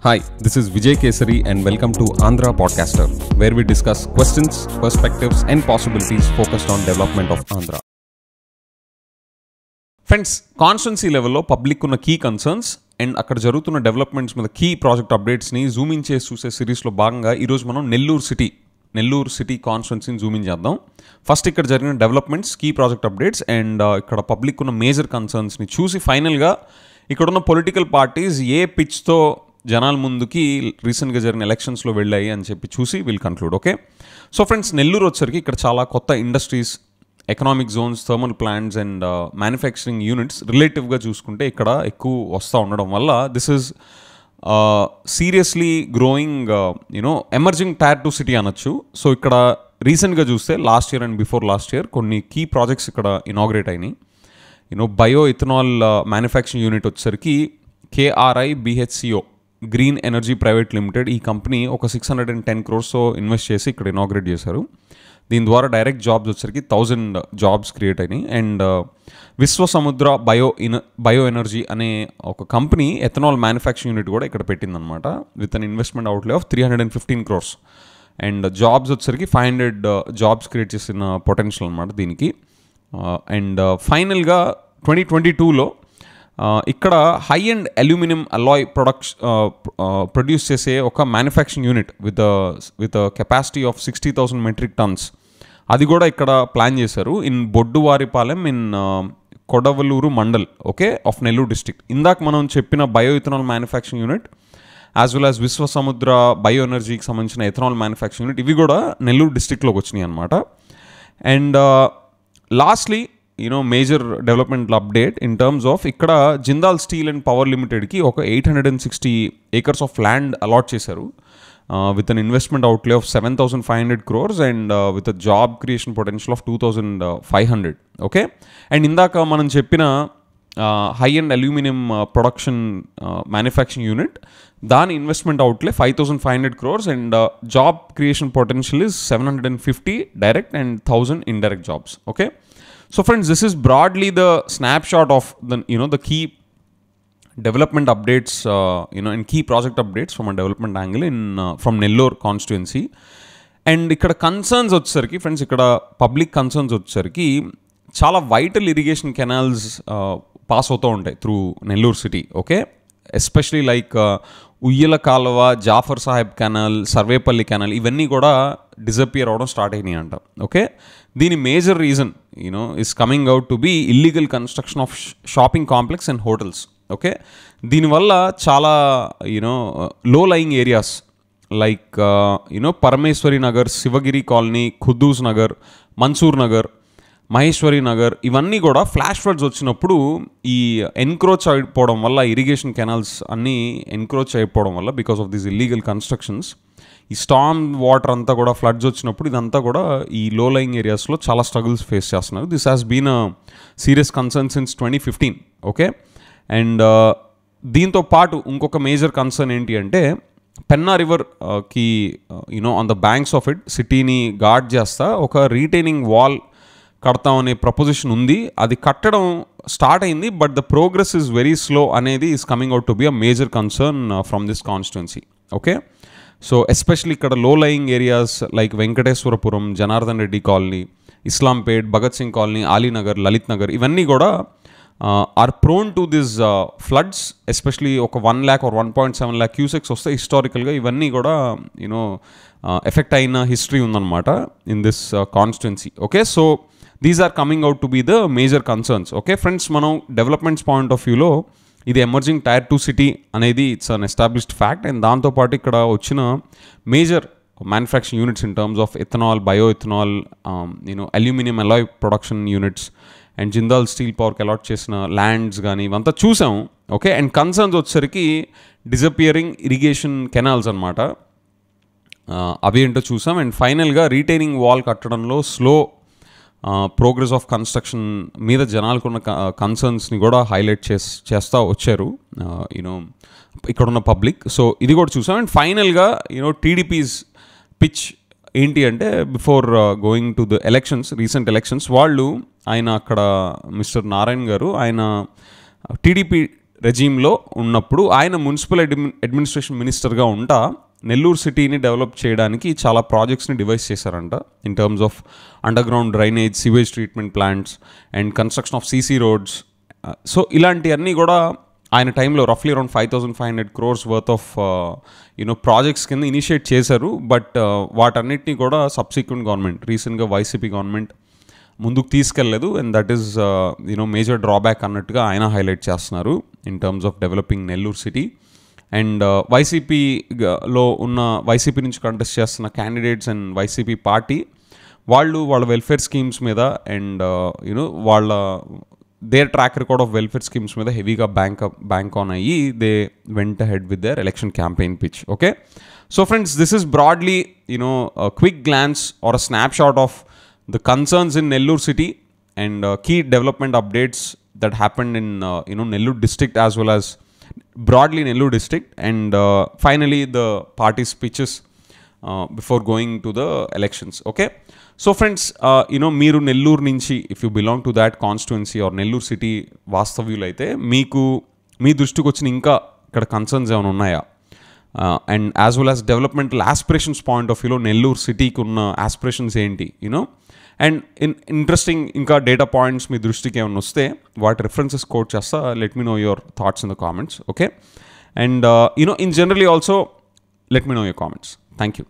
Hi, this is Vijay Kesari and welcome to Andhra Podcaster, where we discuss questions, perspectives and possibilities focused on development of Andhra. Friends, constituency లెవెల్లో public ఉన్న key concerns and అక్కడ జరుగుతున్న developments మీద key project అప్డేట్స్ని zoom in చేసి చూసే సిరీస్లో భాగంగా ఈరోజు మనం నెల్లూరు సిటీ కాన్స్టిట్యున్సీని జూమ్ ఇన్ చేద్దాం. ఫస్ట్ ఇక్కడ జరిగిన developments, key project updates and ఇక్కడ పబ్లిక్ ఉన్న మేజర్ కన్సర్న్స్ని చూసి ఫైనల్గా ఇక్కడున్న పొలిటికల్ పార్టీస్ ఏ పిచ్తో జనాల ముందుకి రీసెంట్గా జరిగిన ఎలక్షన్స్లో వెళ్ళాయి అని చెప్పి చూసి will conclude. Okay, so friends, Nellore వచ్చరికి ఇక్కడ చాలా కొత్త industries, economic zones, thermal plants and manufacturing units రిలేటివ్గా చూసుకుంటే ఇక్కడ ఎక్కువ వస్తూ ఉండడం వల్ల this is seriously growing emerging tier 2 city అనొచ్చు. సో ఇక్కడ రీసెంట్గా చూస్తే last year and before last year కొన్ని కీ ప్రాజెక్ట్స్ ఇక్కడ ఇనాగ్రేట్ అయినాయి. బయో ఇథనాల్ మ్యానుఫ్యాక్చరింగ్ యూనిట్ వచ్చేసరికి KRIBHCO green energy private limited, ఈ కంపెనీ ఒక 610 crores ఇన్వెస్ట్ చేసి ఇక్కడ ఇనాగ్రేట్ చేశారు. దీని ద్వారా డైరెక్ట్ జాబ్స్ వచ్చరికి 1000 జాబ్స్ క్రియేట్ అయినాయి. అండ్ విశ్వసముద్ర బయో ఎనర్జీ అనే ఒక కంపెనీ ఎథనాల్ మ్యానుఫ్యాక్చరింగ్ యూనిట్ కూడా ఇక్కడ పెట్టిందనమాట with an investment outlay of 315 crores. And jobs వచ్చరికి 500 జాబ్స్ క్రియేట్ చేసిన పొటెన్షియల్ అనమాట దీనికి. అండ్ ఫైనల్గా 2022లో ఇక్కడ high end aluminium alloy produce చేసే ఒక manufacturing unit with capacity of 60,000 metric tons అది కూడా ఇక్కడ ప్లాన్ చేశారు in Bodduvaripalem in Kodavalur mandal, okay, of Nellore district. ఇందాక మనం చెప్పిన bio ethanol manufacturing unit as well as Vishwasamudra bio ఎనర్జీకి సంబంధించిన ఎథనాల్ మ్యానుఫ్యాక్చరింగ్ యూనిట్ ఇవి కూడా నెల్లూరు డిస్ట్రిక్ట్లోకి వచ్చినాయి అనమాట. And lastly major development update in terms of ఇక్కడ జిందాల్ స్టీల్ అండ్ పవర్ లిమిటెడ్కి ఒక 860 acres ఆఫ్ ల్యాండ్ అలాట్ చేశారు with an investment outlay of 7,500 crores and with a job creation potential of 2,500. Okay, and ఇందాక మనం చెప్పిన high end aluminium production manufacturing unit దాని investment outlay 5,500 crores and job creation potential is 750 direct and 1,000 indirect jobs. Okay, so friends, this is broadly the snapshot of the key development updates and key project updates from a development angle from Nellore constituency. And ikkada concerns వచ్చేసరికి friends, ikkada public concerns వచ్చేసరికి చాలా vital irrigation canals pass అవుతూ ఉంటాయి through Nellore city. Okay, especially like Uyyala Kaluva, Jafar Sahib canal, Sarvepalli canal ఇవన్నీ కూడా disappear అవడం start అయినాయి అంట. ఓకే, దీని major reason is coming out to be illegal construction of shopping complex and hotels. Okay, దీనివల్ల చాలా low lying areas like Parameswari Nagar, Sivagiri colony, Khuddus Nagar, Mansoor Nagar, Maheswari Nagar ఇవన్నీ కూడా ఫ్లాష్ ఫ్లడ్స్ వచ్చినప్పుడు ఈ ఎన్క్రోచ్ అయిపోవడం వల్ల, ఇరిగేషన్ కెనాల్స్ అన్నీ ఎన్క్రోచ్ అయిపోవడం వల్ల because of these illegal constructions ఈ స్టార్మ్ వాటర్ అంతా కూడా ఫ్లడ్స్ వచ్చినప్పుడు ఇదంతా కూడా ఈ లో లయింగ్ ఏరియాస్లో చాలా స్ట్రగుల్స్ ఫేస్ చేస్తున్నారు. This has been a serious concern since 2015. Okay, and దీంతో పాటు ఇంకొక మేజర్ కన్సర్న్ ఏంటి అంటే పెన్నా రివర్కి on the banks of it సిటీని గార్డ్ చేస్తా ఒక రీటైనింగ్ వాల్ కడతామనే ప్రపోజిషన్ ఉంది. అది కట్టడం స్టార్ట్ అయింది, but the progress is very slow అనేది is coming out to be a major concern from this constituency. Okay, so especially ఇక్కడ low lying areas like Venkateswarapuram, Janardhan Reddy colony, Islampet, Bhagat Singh colony, Alinagar, Lalit Nagar ఇవన్నీ కూడా are prone to this floods. Especially ఒక 1 lakh or 1.7 lakh cusecs వస్తే హిస్టారికల్గా ఇవన్నీ కూడా effect అయిన history ఉందన్నమాట in this constituency. Okay, so these are coming out to be the major concerns. Okay friends, మనం developments point of వ్యూలో ఇది emerging tier 2 city అనేది it's an established fact. And దాంతోపాటు ఇక్కడ వచ్చిన major manufacturing units in terms of ethanol, bio ethanol, aluminium alloy production units and Jindal steel పవర్కి allot చేసిన lands కానీ ఇవంతా చూసాం. ఓకే, అండ్ కన్సర్న్స్ వచ్చేసరికి డిజపియరింగ్ ఇరిగేషన్ కెనాల్స్ అనమాట, అవి ఏంటో చూసాం. అండ్ ఫైనల్గా రీటైనింగ్ వాల్ కట్టడంలో స్లో ప్రోగ్రెస్ ఆఫ్ కన్స్ట్రక్షన్ మీద జనాలకున్న కన్సర్న్స్ని కూడా హైలైట్ చేస్తూ వచ్చారు ఇక్కడున్న పబ్లిక్. సో ఇది కూడా చూసాం. అండ్ ఫైనల్గా టీడీపీస్ పిచ్ ఏంటి అంటే before going to the elections, recent elections, వాళ్ళు ఆయన అక్కడ మిస్టర్ నారాయణ్ గారు ఆయన టీడీపీ రెజీమ్లో ఉన్నప్పుడు ఆయన మున్సిపల్ అడ్మినిస్ట్రేషన్ మినిస్టర్గా ఉంటా నెల్లూరు సిటీని డెవలప్ చేయడానికి చాలా ప్రాజెక్ట్స్ని డివైస్ చేశారంట in terms of underground drainage sewage treatment plants and construction of CC roads. So ఇలాంటివన్నీ కూడా ఆయన టైంలో రఫ్లీ around 5,500 crores worth of projects కింద ఇనిషియేట్ చేశారు. బట్ వాటన్నిటినీ కూడా subsequent government recently YCP government ముందుకు తీసుకెళ్ళలేదు. And that is major drawback అన్నట్టుగా ఆయన హైలైట్ చేస్తున్నారు in terms of developing Nellore city. And వైసీపీలో ఉన్న వైసీపీ నుంచి కంటెస్ట్ చేస్తున్న క్యాండిడేట్స్ అండ్ వైసీపీ పార్టీ వాళ్ళ వెల్ఫేర్ స్కీమ్స్ మీద అండ్ వాళ్ళ their track record of welfare schemes మీద హెవీగా బ్యాంక్ ఆన్ అయ్యి they went ahead with their election campaign pitch. Okay, so friends, this is broadly quick glance or a snapshot of the concerns in Nellore city and key development updates that happened in Nellore district as well as broadly Nellore district, and finally the party speeches before going to the elections. Okay, so friends, మీరు నెల్లూరు నుంచి if you belong to that constituency or Nellore city వాస్తవ్యులు అయితే మీకు మీ దృష్టికి వచ్చిన ఇంకా ఇక్కడ concerns ఏమైనా ఉన్నాయా? And as well as developmental aspirations point of వ్యూలో నెల్లూరు సిటీకి ఉన్న ఆస్పిరేషన్స్ ఏంటి, అండ్ ఇంట్రెస్టింగ్ ఇంకా డేటా పాయింట్స్ మీ దృష్టికి ఏమైనా వస్తే వాటి రిఫరెన్సెస్ కోట్ చేస్తా. Let me know your thoughts in the comments. Okay, and in generally also let me know your comments. Thank you.